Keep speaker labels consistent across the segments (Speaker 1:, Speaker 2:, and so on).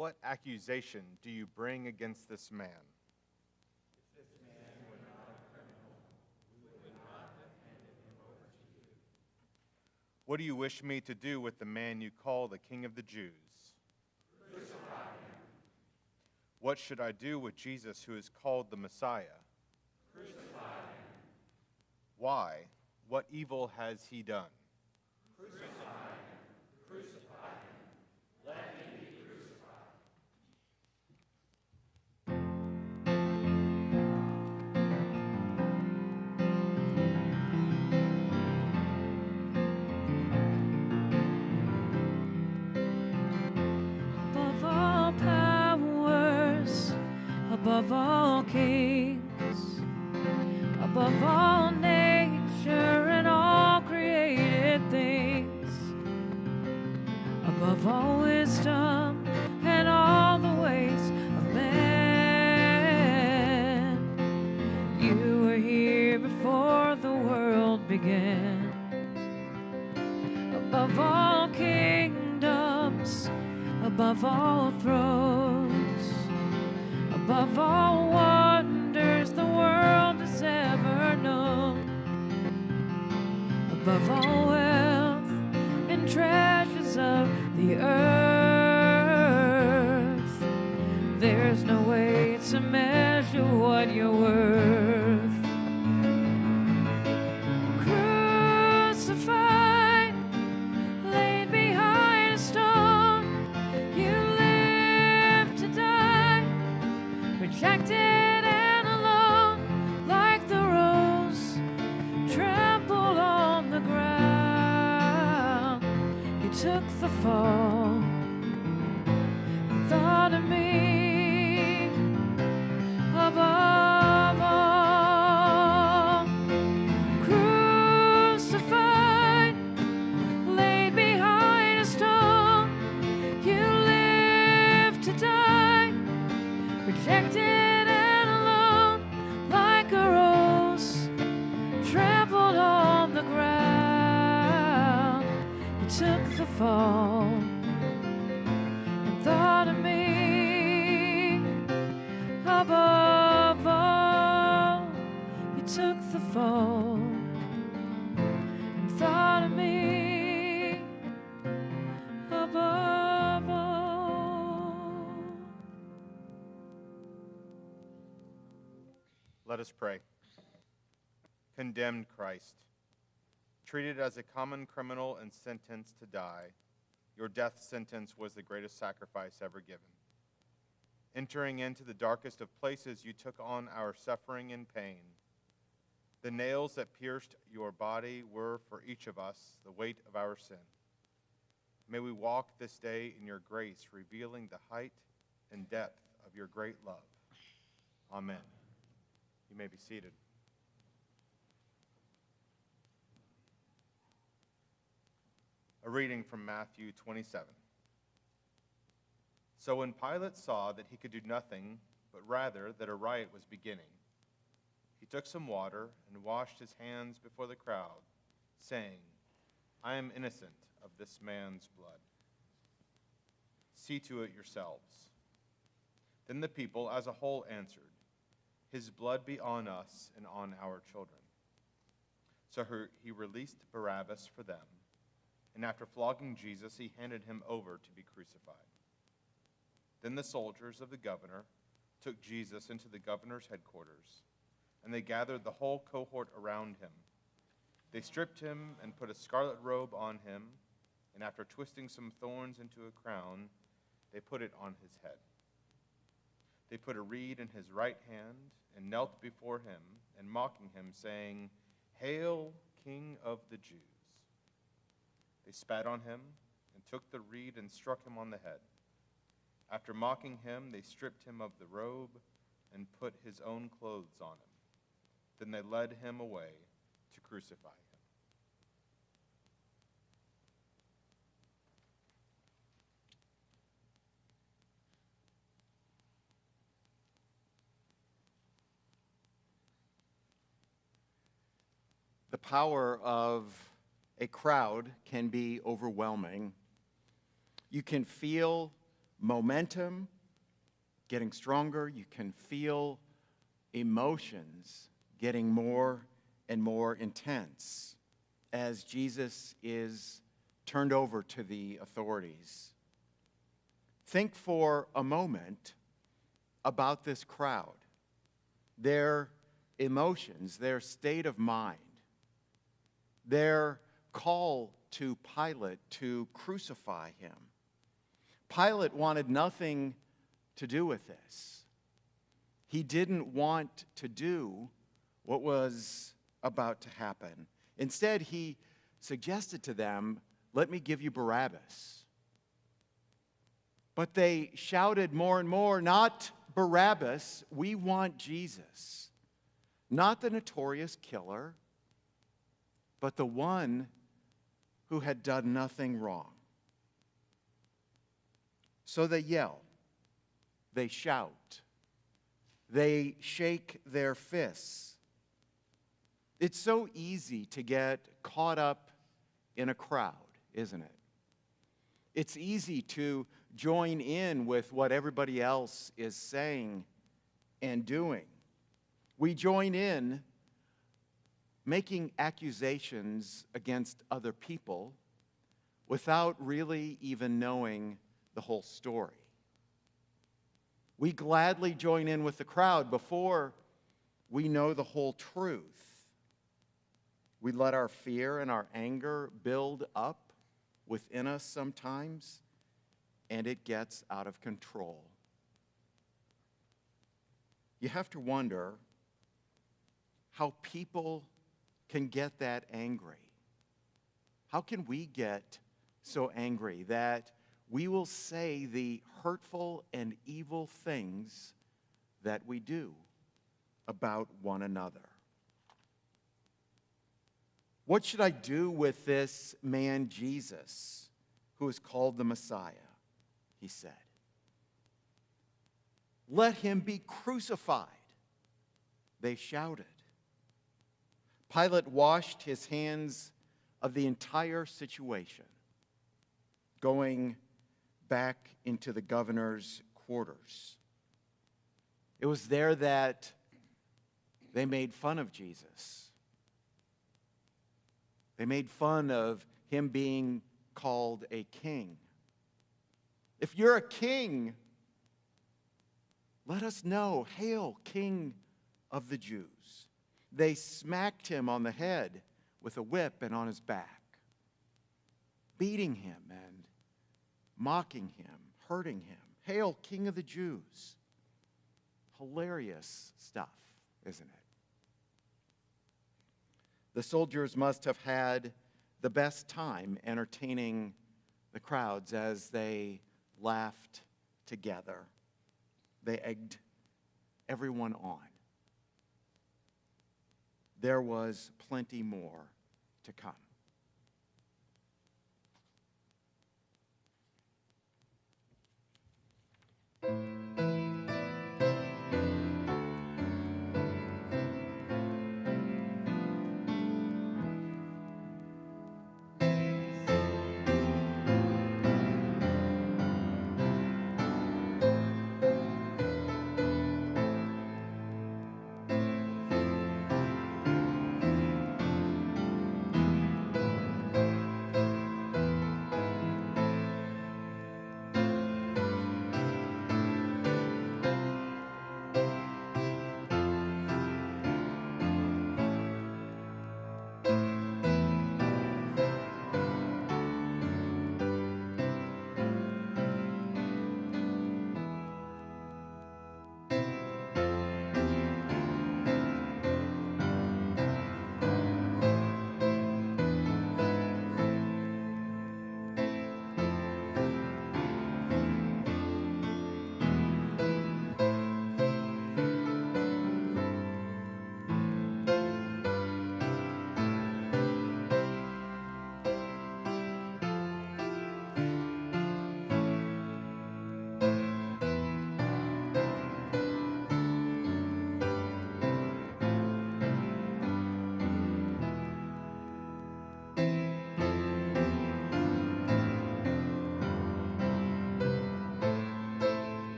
Speaker 1: What accusation do you bring against this man?
Speaker 2: If this man were not a criminal, we would not have handed him over to you.
Speaker 1: What do you wish me to do with the man you call the King of the Jews?
Speaker 2: Crucify him.
Speaker 1: What should I do with Jesus, who is called the Messiah?
Speaker 2: Crucify him.
Speaker 1: Why? What evil has he done?
Speaker 2: Crucify him. Crucify him. Let him be crucified.
Speaker 3: Above all powers, above all kings, above all nature and all created things, above all wisdom and all the ways of man, you were here before the world began. Above all kingdoms, above all thrones, above all wonders the world has ever known, above all wealth and treasures of the earth, there's no way to measure what you're worth. Crucified, laid behind a stone, you lived to die, rejected and alone, like the rose trampled on the ground. You took the fall and thought of me above all. Crucified, laid behind a stone, you lived to die, rejected and alone, like a rose trampled on the ground. You took the fall and thought of me above all. You took the fall and thought of me above all.
Speaker 1: Let us pray. Condemned Christ, treated as a common criminal and sentenced to die, your death sentence was the greatest sacrifice ever given. Entering into the darkest of places, you took on our suffering and pain. The nails that pierced your body were for each of us the weight of our sin. May we walk this day in your grace, revealing the height and depth of your great love. Amen. You may be seated. A reading from Matthew 27. So when Pilate saw that he could do nothing, but rather that a riot was beginning, he took some water and washed his hands before the crowd, saying, I am innocent of this man's blood. See to it yourselves. Then the people as a whole answered, His blood be on us and on our children. So he released Barabbas for them, and after flogging Jesus, he handed him over to be crucified. Then the soldiers of the governor took Jesus into the governor's headquarters, and they gathered the whole cohort around him. They stripped him and put a scarlet robe on him, and after twisting some thorns into a crown, they put it on his head. They put a reed in his right hand and knelt before him, and mocking him, saying, Hail, King of the Jews! They spat on him and took the reed and struck him on the head. After mocking him, they stripped him of the robe and put his own clothes on him. Then they led him away to crucify him.
Speaker 4: The power of a crowd can be overwhelming. You can feel
Speaker 5: momentum getting stronger. You can feel emotions getting more and more intense as Jesus is turned over to the authorities. Think for a moment about this crowd, their emotions, their state of mind, their call to Pilate to crucify him. Pilate wanted nothing to do with this. He didn't want to do what was about to happen. Instead, he suggested to them, "Let me give you Barabbas." But they shouted more and more, "Not Barabbas, we want Jesus." Not the notorious killer, but the one who had done nothing wrong. So they yell, they shout, they shake their fists. It's so easy to get caught up in a crowd, isn't it? It's easy to join in with what everybody else is saying and doing. We join in making accusations against other people without really even knowing the whole story. We gladly join in with the crowd before we know the whole truth. We let our fear and our anger build up within us sometimes, and it gets out of control. You have to wonder how people can get that angry. How can we get so angry that we will say the hurtful and evil things that we do about one another? What should I do with this man Jesus, who is called the Messiah? He said. Let him be crucified, they shouted. Pilate washed his hands of the entire situation, going back into the governor's quarters. It was there that they made fun of Jesus. They made fun of him being called a king. If you're a king, let us know. Hail, King of the Jews. They smacked him on the head with a whip and on his back, beating him and mocking him, hurting him. Hail, King of the Jews. Hilarious stuff, isn't it? The soldiers must have had the best time entertaining the crowds as they laughed together. They egged everyone on. There was plenty more to come.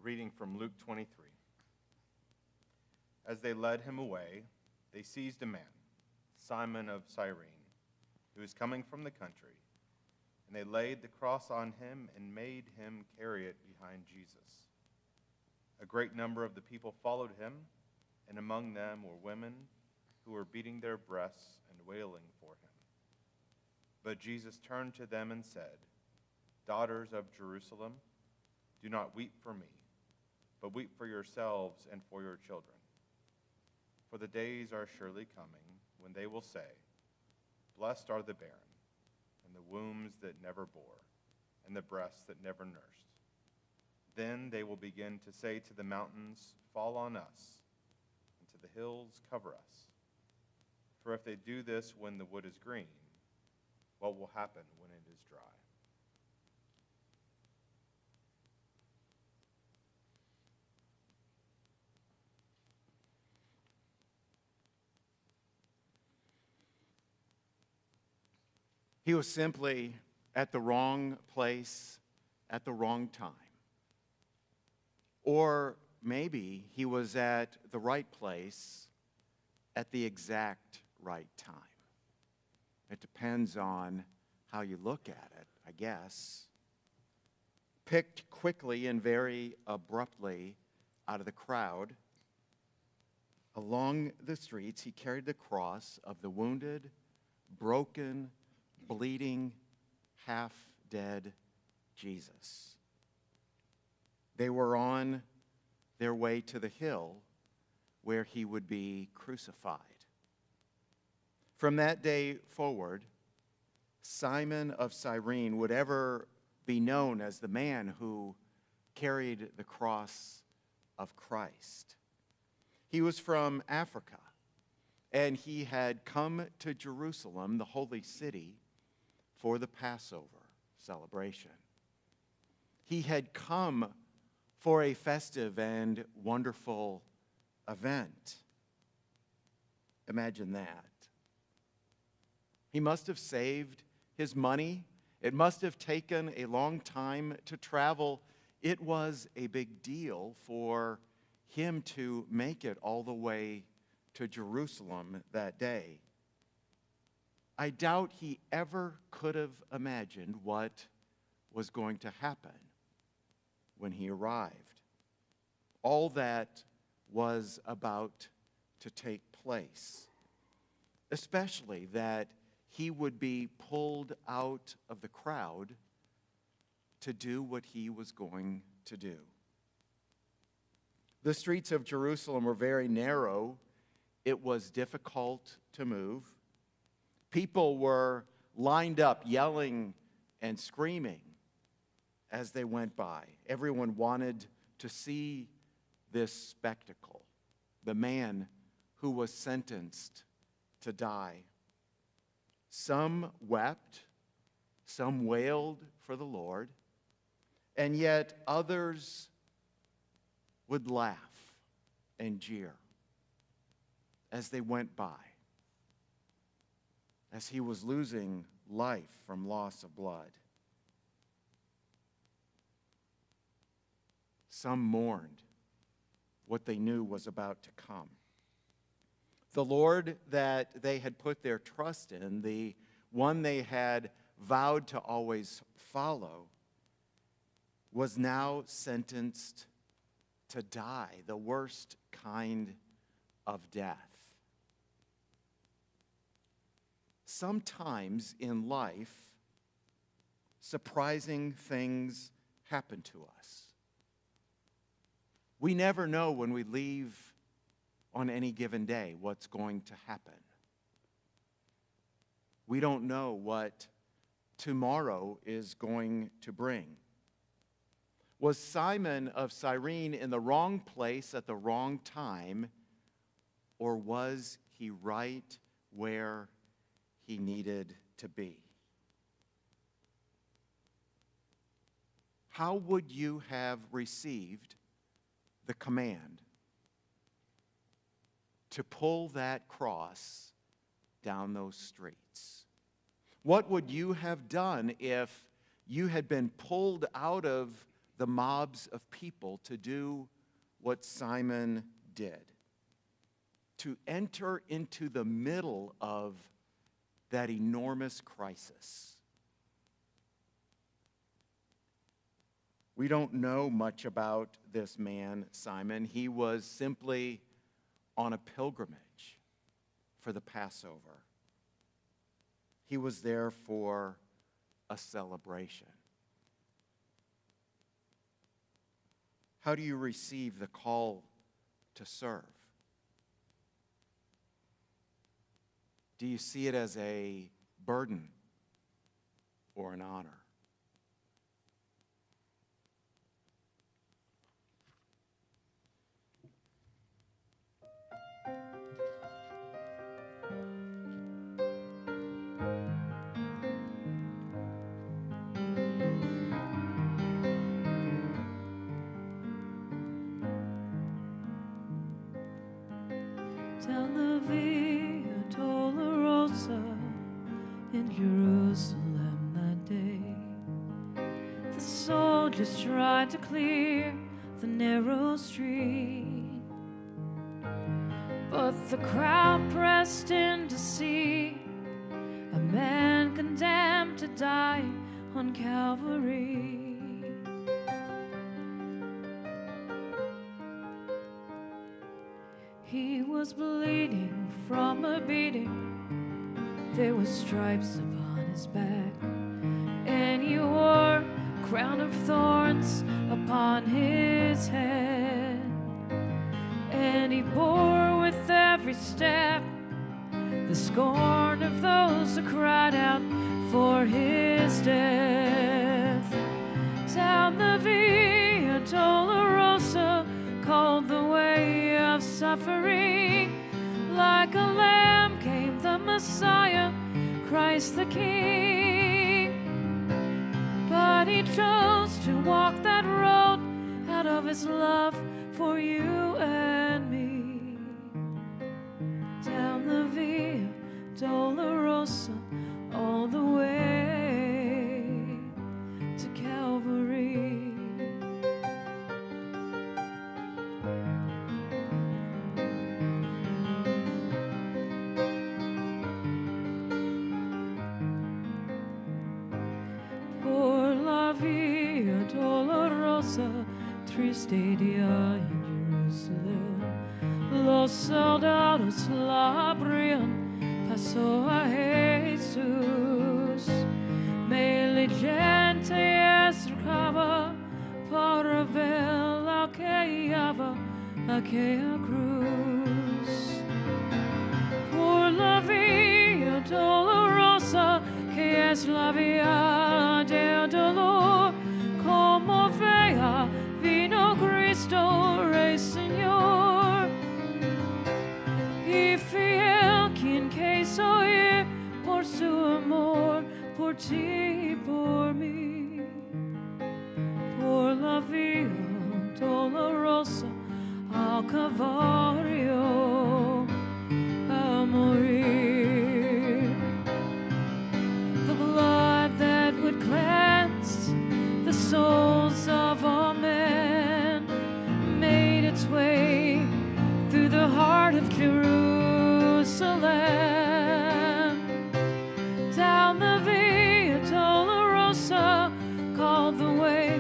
Speaker 1: reading from Luke 23. As they led him away, they seized a man, Simon of Cyrene, who was coming from the country, and they laid the cross on him and made him carry it behind Jesus. A great number of the people followed him, and among them were women who were beating their breasts and wailing for him. But Jesus turned to them and said, "Daughters of Jerusalem, do not weep for me, but weep for yourselves and for your children. For the days are surely coming when they will say, 'Blessed are the barren, and the wombs that never bore, and the breasts that never nursed.' Then they will begin to say to the mountains, 'Fall on us,' and to the hills, 'Cover us.' For if they do this when the wood is green, what will happen when it is dry?"
Speaker 5: He was simply at the wrong place at the wrong time. Or maybe he was at the right place at the exact right time. It depends on how you look at it, I guess. Picked quickly and very abruptly out of the crowd, along the streets, he carried the cross of the wounded, broken, bleeding, half-dead Jesus. They were on their way to the hill where he would be crucified. From that day forward, Simon of Cyrene would ever be known as the man who carried the cross of Christ. He was from Africa, and he had come to Jerusalem, the holy city, for the Passover celebration. He had come for a festive and wonderful event. Imagine that. He must have saved his money. It must have taken a long time to travel. It was a big deal for him to make it all the way to Jerusalem that day. I doubt he ever could have imagined what was going to happen when he arrived. All that was about to take place, especially that he would be pulled out of the crowd to do what he was going to do. The streets of Jerusalem were very narrow. It was difficult to move. People were lined up, yelling and screaming as they went by. Everyone wanted to see this spectacle, the man who was sentenced to die. Some wept, some wailed for the Lord, and yet others would laugh and jeer as they went by, as he was losing life from loss of blood. Some mourned what they knew was about to come. The Lord that they had put their trust in, the one they had vowed to always follow, was now sentenced to die, the worst kind of death. Sometimes in life, surprising things happen to us. We never know when we leave on any given day what's going to happen. We don't know what tomorrow is going to bring. Was Simon of Cyrene in the wrong place at the wrong time, or was he right where he needed to be? How would you have received the command to pull that cross down those streets? What would you have done if you had been pulled out of the mobs of people to do what Simon did, to enter into the middle of that enormous crisis. We don't know much about this man, Simon. He was simply on a pilgrimage for the Passover. He was there for a celebration. How do you receive the call to serve? Do you see it as a burden or an honor?
Speaker 3: Down the Via Dolorosa in Jerusalem that day, the soldiers tried to clear the narrow street, but the crowd pressed in to see a man condemned to die on Calvary. He was bleeding from a beating. There were stripes upon his back, and he wore a crown of thorns upon his head. And he bore with every step the scorn of those who cried out for his death. Down the Via Dolorosa, called the way of suffering, like a lamb came the Messiah, Christ the King. But he chose to walk that road out of his love for you and me. Down the Via Dolorosa, all the way to Calvary. Triste día en Jerusalén, los soldados la abrían, pasó a Jesús. Melee gente acercaba para ver la que llevaba aquella cruz. Por la vía dolorosa que es la vía del dolor, como vea vino Cristo, Rey Señor, y fiel quien quiso ir por su amor, por ti y por mí. Por la vía dolorosa al Calvario a morir. The blood that would cleanse the souls of all men made its way through the heart of Jerusalem. Down the Via Dolorosa, called the way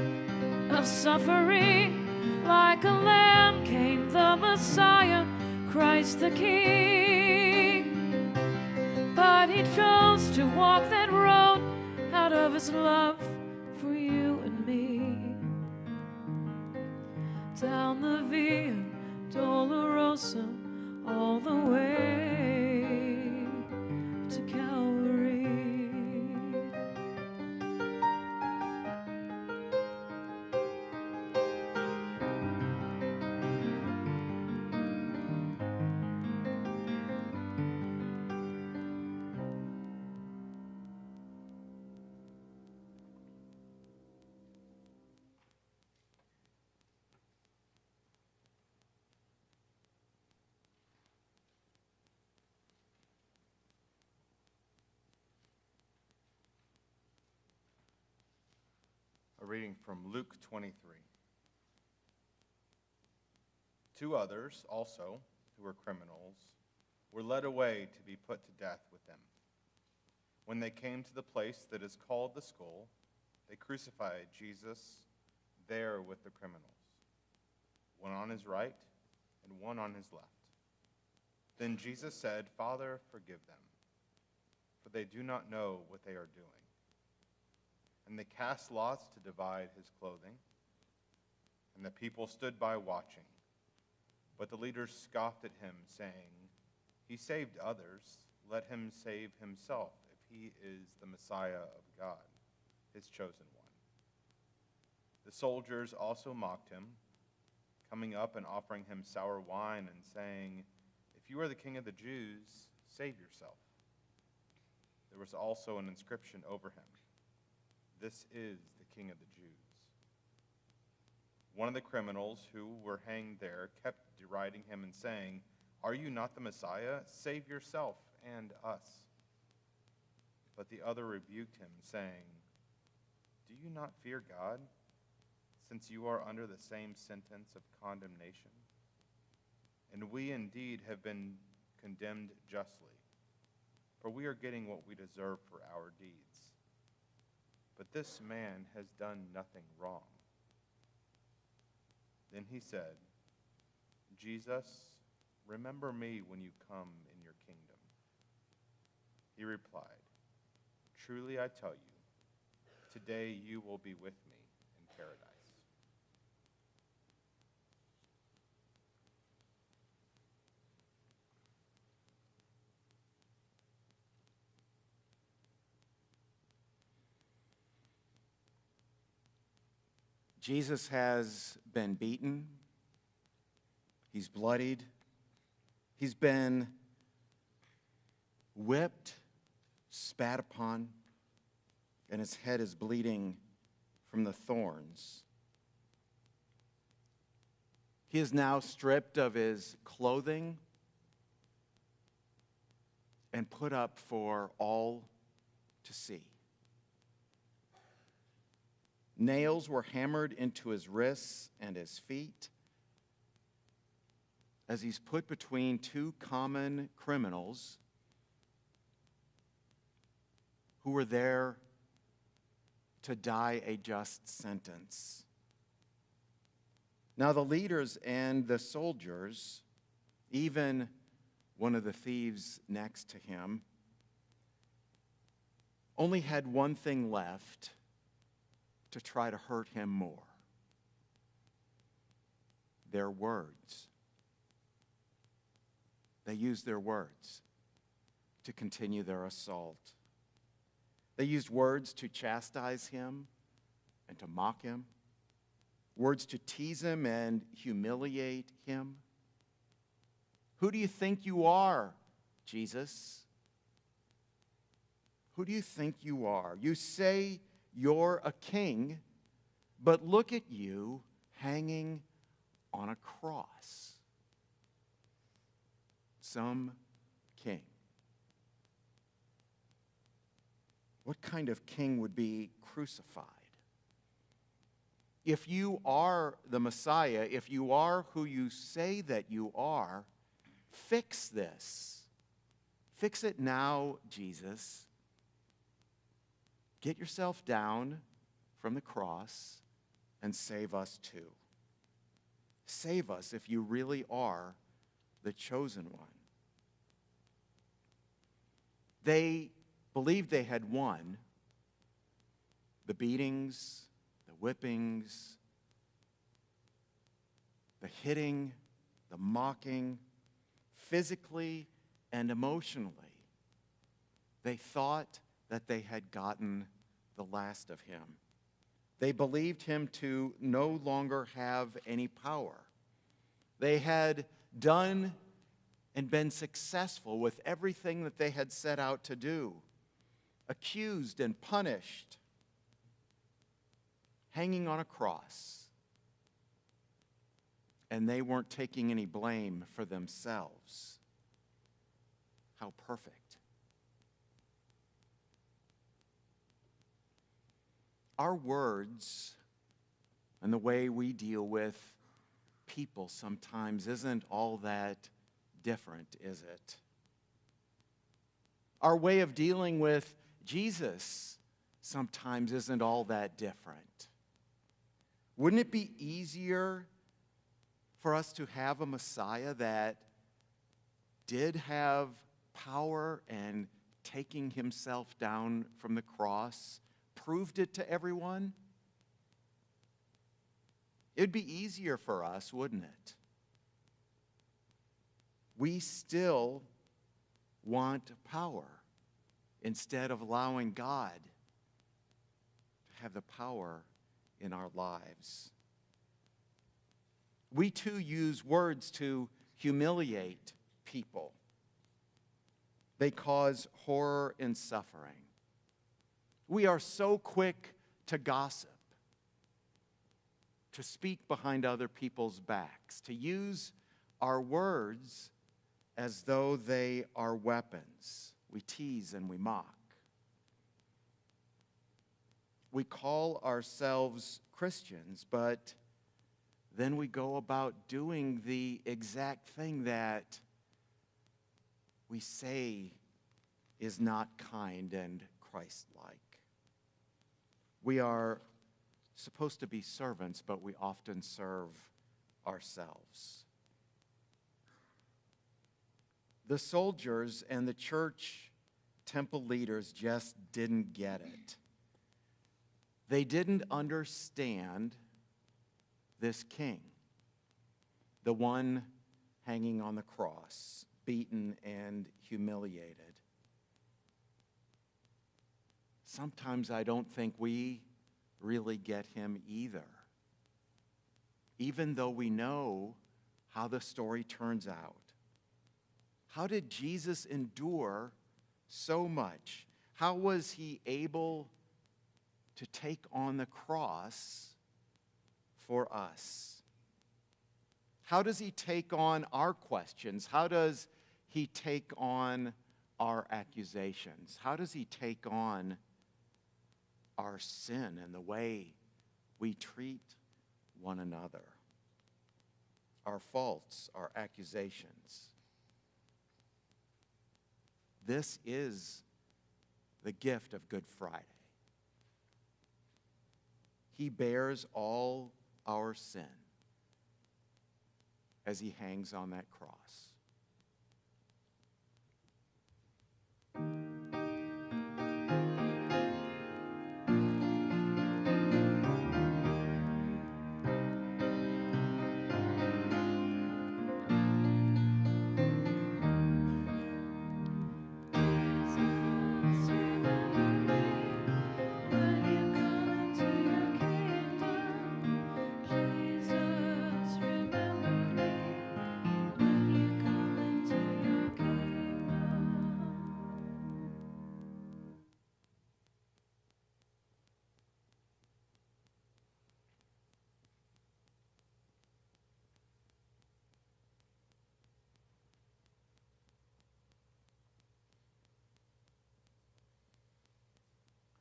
Speaker 3: of suffering, like a lamb came the Messiah, Christ the King. But he chose to walk that road out of his love for you and me. Down the Via Dolorosa, all the way to Calvary.
Speaker 1: reading from Luke 23. Two others, also, who were criminals, were led away to be put to death with them. When they came to the place that is called the Skull, they crucified Jesus there with the criminals, one on his right and one on his left. Then Jesus said, "Father, forgive them, for they do not know what they are doing." And they cast lots to divide his clothing, and the people stood by watching. But the leaders scoffed at him, saying, "He saved others, let him save himself, if he is the Messiah of God, his chosen one." The soldiers also mocked him, coming up and offering him sour wine and saying, "If you are the king of the Jews, save yourself." There was also an inscription over him, "This is the King of the Jews." One of the criminals who were hanged there kept deriding him and saying, "Are you not the Messiah? Save yourself and us." But the other rebuked him, saying, "Do you not fear God, since you are under the same sentence of condemnation? And we indeed have been condemned justly, for we are getting what we deserve for our deeds. But this man has done nothing wrong." Then he said, "Jesus, remember me when you come in your kingdom." He replied, "Truly I tell you, today you will be with me in paradise."
Speaker 5: Jesus has been beaten. He's bloodied. He's been whipped, spat upon, and his head is bleeding from the thorns. He is now stripped of his clothing and put up for all to see. Nails were hammered into his wrists and his feet as he's put between two common criminals who were there to die a just sentence. Now the leaders and the soldiers, even one of the thieves next to him, only had one thing left: to try to hurt him more. Their words. They used their words to continue their assault. They used words to chastise him and to mock him, words to tease him and humiliate him. "Who do you think you are, Jesus? Who do you think you are? You say you're a king, but look at you hanging on a cross." Some king. What kind of king would be crucified? If you are the Messiah, if you are who you say that you are, fix this. Fix it now, Jesus. Get yourself down from the cross and save us too. Save us if you really are the chosen one. They believed they had won. The beatings, the whippings, the hitting, the mocking, physically and emotionally. They thought that they had gotten the last of him. They believed him to no longer have any power. They had done and been successful with everything that they had set out to do, accused and punished, hanging on a cross. And they weren't taking any blame for themselves. How perfect. Our words and the way we deal with people sometimes isn't all that different, is it? Our way of dealing with Jesus sometimes isn't all that different. Wouldn't it be easier for us to have a Messiah that did have power and taking himself down from the cross proved it to everyone? It'd be easier for us, wouldn't it? We still want power instead of allowing God to have the power in our lives. We too use words to humiliate people. They cause horror and suffering. We are so quick to gossip, to speak behind other people's backs, to use our words as though they are weapons. We tease and we mock. We call ourselves Christians, but then we go about doing the exact thing that we say is not kind and Christ-like. We are supposed to be servants, but we often serve ourselves. The soldiers and the church temple leaders just didn't get it. They didn't understand this king, the one hanging on the cross, beaten and humiliated. Sometimes I don't think we really get him either, even though we know how the story turns out. How did Jesus endure so much? How was he able to take on the cross for us? How does he take on our questions? How does he take on our accusations? How does he take on our sin and the way we treat one another? Our faults, our accusations. This is the gift of Good Friday. He bears all our sin as he hangs on that cross.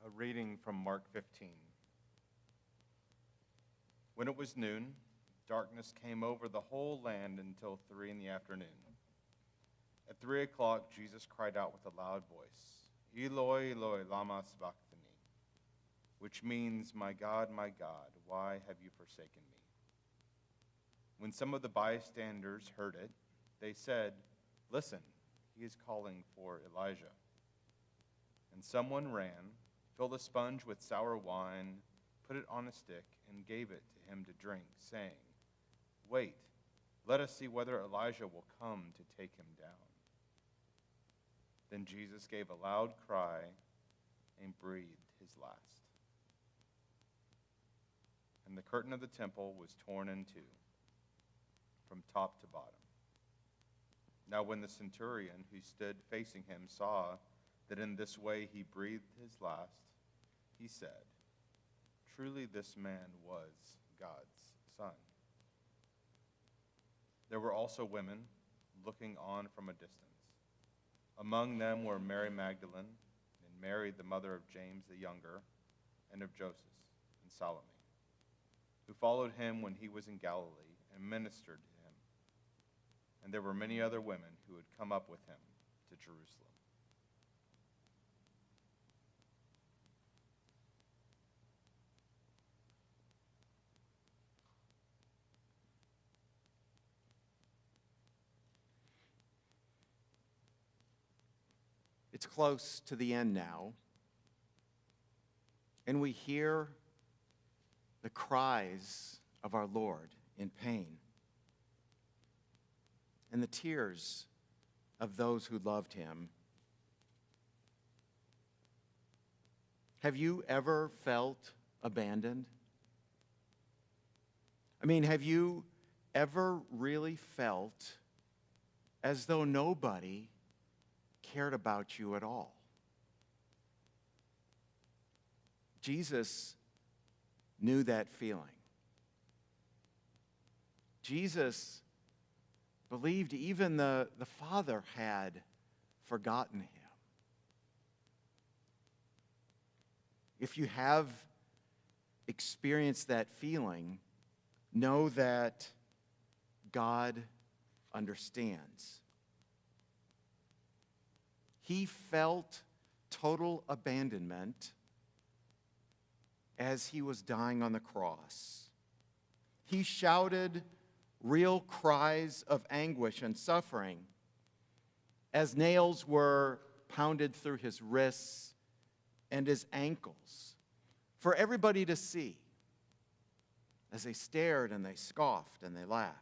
Speaker 1: A reading from Mark 15. When it was noon, darkness came over the whole land until 3 p.m. At 3 o'clock, Jesus cried out with a loud voice, Eloi, Eloi, lama sabachthani, which means, my God, why have you forsaken me? When some of the bystanders heard it, they said, listen, he is calling for Elijah. And someone ran, filled a sponge with sour wine, put it on a stick, and gave it to him to drink, saying, wait, let us see whether Elijah will come to take him down. Then Jesus gave a loud cry and breathed his last. And the curtain of the temple was torn in two, from top to bottom. Now when the centurion who stood facing him saw that in this way he breathed his last, he said, truly this man was God's son. There were also women looking on from a distance. Among them were Mary Magdalene and Mary, the mother of James the younger, and of Joseph and Salome. who followed him when he was in Galilee and ministered to him. And there were many other women who had come up with him to Jerusalem.
Speaker 5: It's close to the end now, and we hear the cries of our Lord in pain and the tears of those who loved him. Have you ever felt abandoned? I mean, have you ever really felt as though nobody cared about you at all? Jesus knew that feeling. Jesus believed even the Father had forgotten him. If you have experienced that feeling, know that God understands. He felt total abandonment as he was dying on the cross. He shouted real cries of anguish and suffering as nails were pounded through his wrists and his ankles for everybody to see as they stared and they scoffed and they laughed.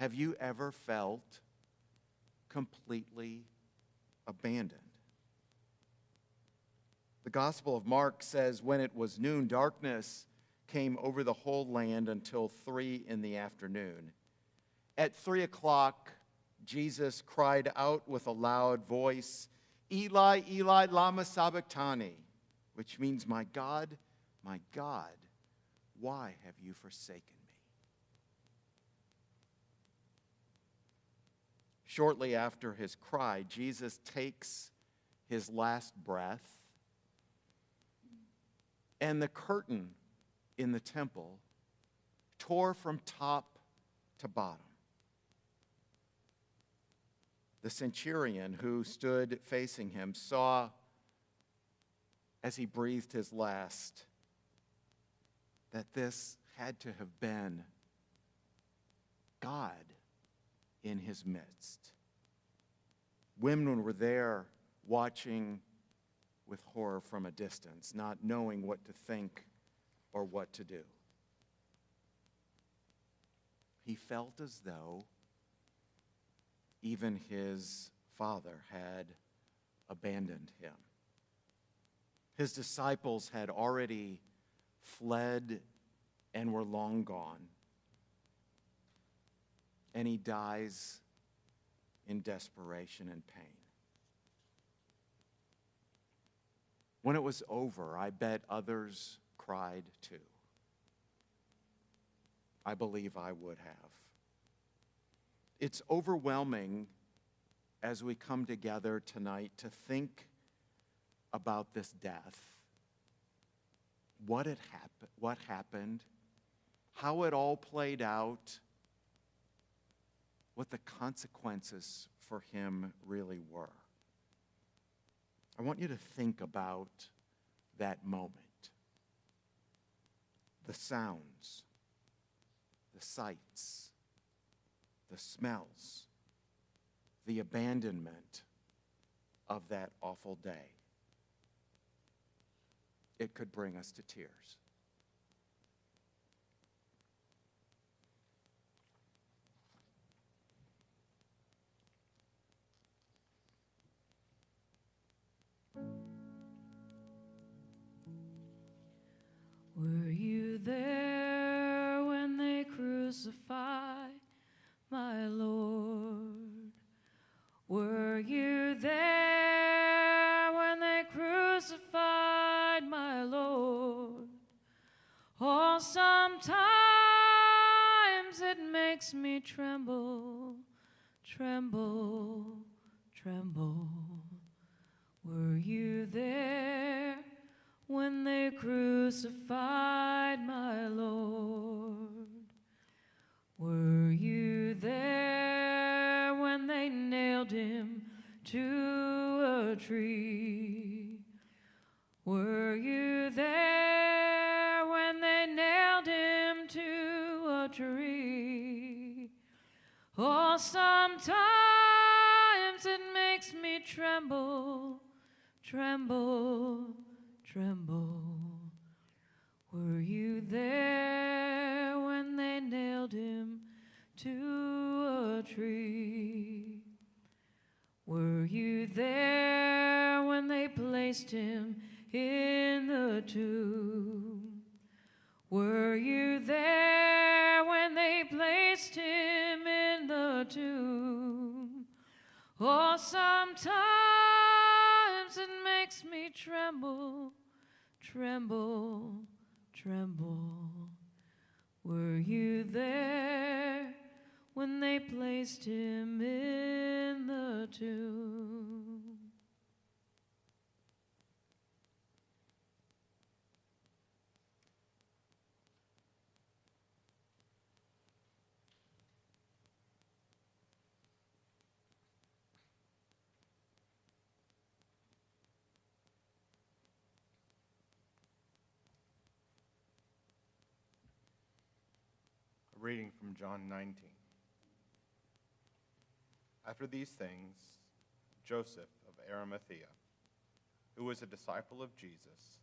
Speaker 5: Have you ever felt completely abandoned? The Gospel of Mark says, when it was noon, darkness came over the whole land until 3 p.m. At 3 o'clock, Jesus cried out with a loud voice, Eli, Eli, lama sabachthani, which means, my God, why have you forsaken me? Shortly after his cry, Jesus takes his last breath, and the curtain in the temple tore from top to bottom. The centurion who stood facing him saw, as he breathed his last, that this had to have been God in his midst. Women were there watching with horror from a distance, not knowing what to think or what to do. He felt as though even his Father had abandoned him. His disciples had already fled and were long gone. And he dies in desperation and pain. When it was over, I bet others cried too. I believe I would have. It's overwhelming as we come together tonight to think about this death. What happened, how it all played out, what the consequences for him really were. I want you to think about that moment. The sounds, the sights, the smells, the abandonment of that awful day. It could bring us to tears.
Speaker 3: Were you there when they crucified my Lord? Were you there when they crucified my Lord? Oh, sometimes it makes me tremble, tremble, tremble. Were you there when they crucified tree? Were you there when they nailed him to a tree? Oh, sometimes it makes me tremble, tremble, tremble. Were you there when they nailed him to a tree? Were you there when they placed him in the tomb? Were you there when they placed him in the tomb? Oh, sometimes it makes me tremble, tremble, tremble. Were you there when they placed him in the tomb?
Speaker 1: A reading from John 19. After these things, Joseph of Arimathea, who was a disciple of Jesus,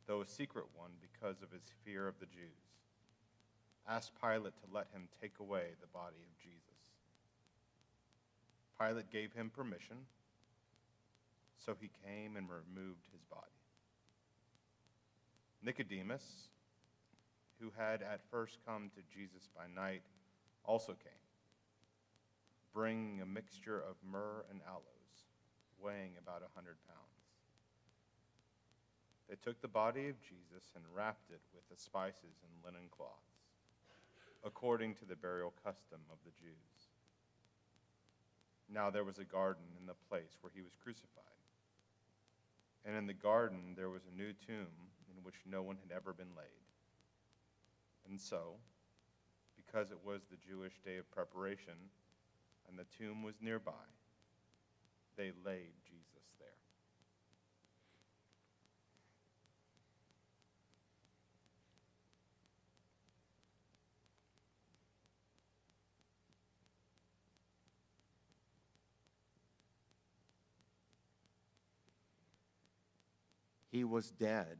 Speaker 1: though a secret one because of his fear of the Jews, asked Pilate to let him take away the body of Jesus. Pilate gave him permission, so he came and removed his body. Nicodemus, who had at first come to Jesus by night, also came, bringing a mixture of myrrh and aloes, weighing about 100 pounds. They took the body of Jesus and wrapped it with the spices and linen cloths, according to the burial custom of the Jews. Now there was a garden in the place where he was crucified, and in the garden there was a new tomb in which no one had ever been laid. And so, because it was the Jewish day of preparation, and the tomb was nearby, they laid Jesus there.
Speaker 5: He was dead.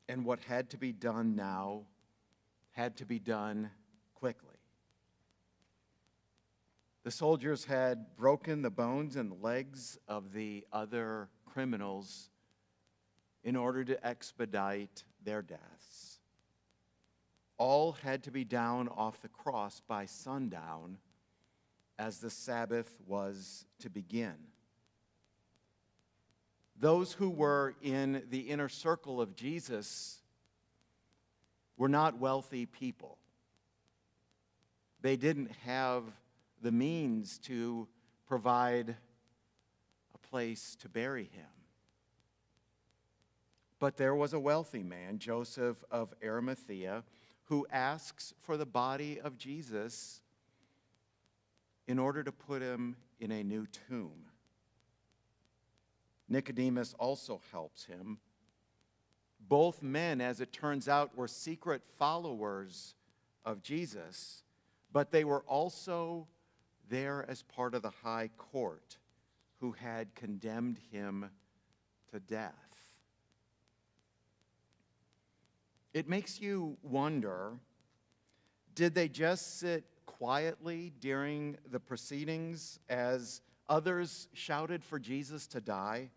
Speaker 5: And what had to be done now had to be done quickly. The soldiers had broken the bones and legs of the other criminals in order to expedite their deaths. All had to be down off the cross by sundown, as the Sabbath was to begin. Those who were in the inner circle of Jesus were not wealthy people. They didn't have the means to provide a place to bury him. But there was a wealthy man, Joseph of Arimathea, who asks for the body of Jesus in order to put him in a new tomb. Nicodemus also helps him. Both men, as it turns out, were secret followers of Jesus, but they were also there as part of the high court who had condemned him to death. It makes you wonder, did they just sit quietly during the proceedings as others shouted for Jesus to die?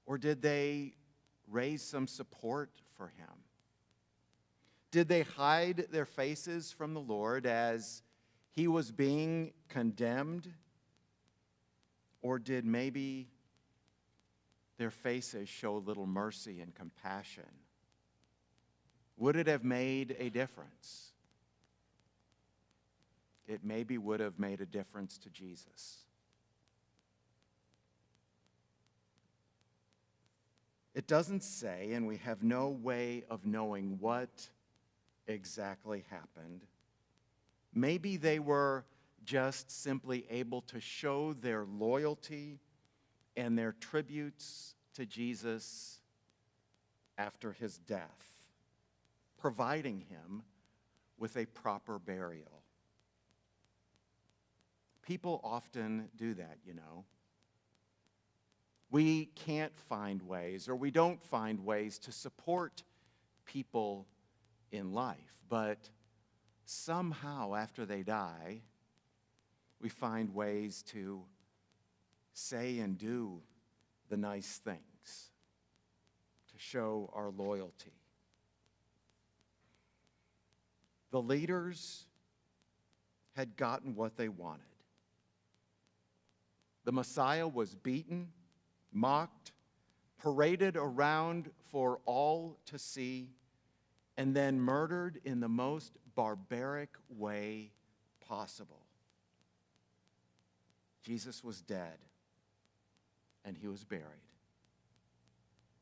Speaker 5: Or did they raise some support for him? Did they hide their faces from the Lord as he was being condemned? Or did maybe their faces show a little mercy and compassion? Would it have made a difference? It maybe would have made a difference to Jesus. It doesn't say, and we have no way of knowing what exactly happened. Maybe they were just simply able to show their loyalty and their tributes to Jesus after his death, providing him with a proper burial. People often do that, you know. We can't find ways, or we don't find ways to support people in life, but somehow after they die, we find ways to say and do the nice things, to show our loyalty. The leaders had gotten what they wanted. The Messiah was beaten, mocked, paraded around for all to see, and then murdered in the most barbaric way possible. Jesus was dead, and he was buried.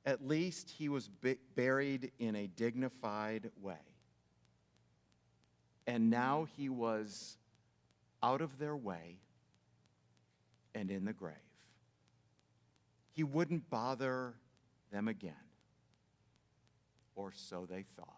Speaker 5: At least he was buried in a dignified way. And now he was out of their way and in the grave. He wouldn't bother them again, or so they thought.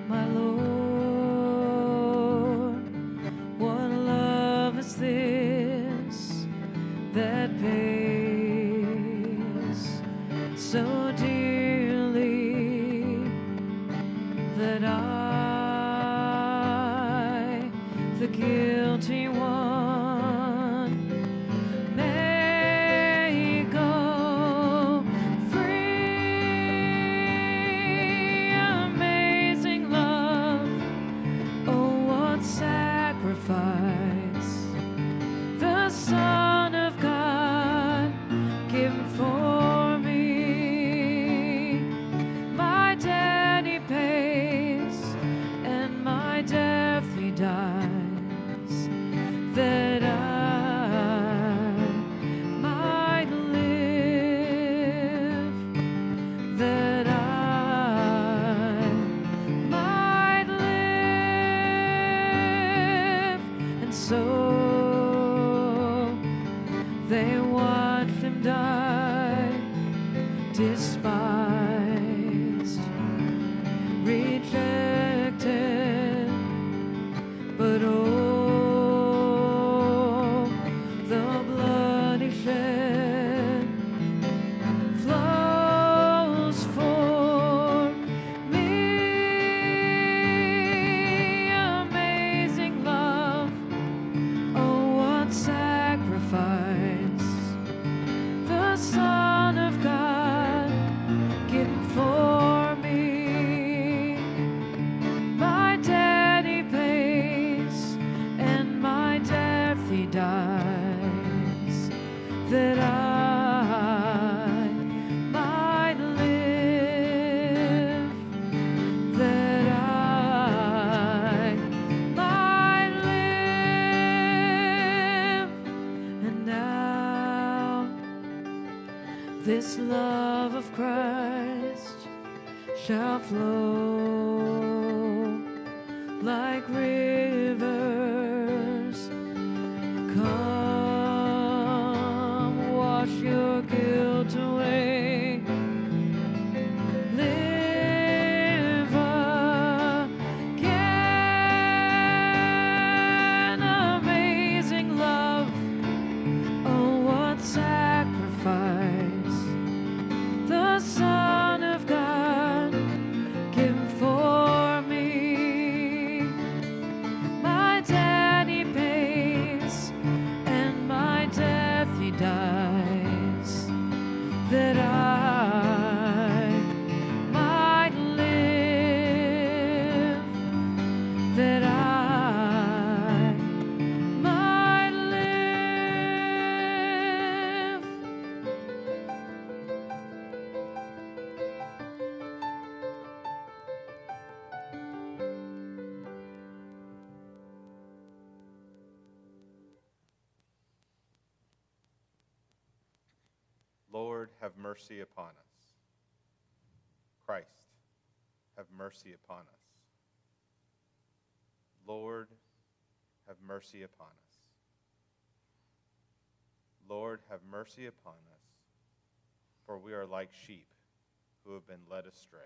Speaker 3: My Lord, what love is this that pays so dearly that I, the guilty one, may go free. Amazing love, oh what sacrifice, the Son of God given for me. My debt he pays, and my death he dies, that I might live, that I might live. And so they watched him die, despised, rejected, but oh, the blood he shed flows for me. Amazing love, oh what sacrifice, the Son of God given for me. My debt he pays, and my death he dies, that I might live, that I might live. And now this love of Christ shall flow like rivers. Come, wash your guilt away. Live again. Amazing love, oh what sacrifice, the Son of God given for me.
Speaker 1: have mercy upon us. Christ, have mercy upon us. Lord, have mercy upon us. Lord, have mercy upon us, for we are like sheep who have been led astray.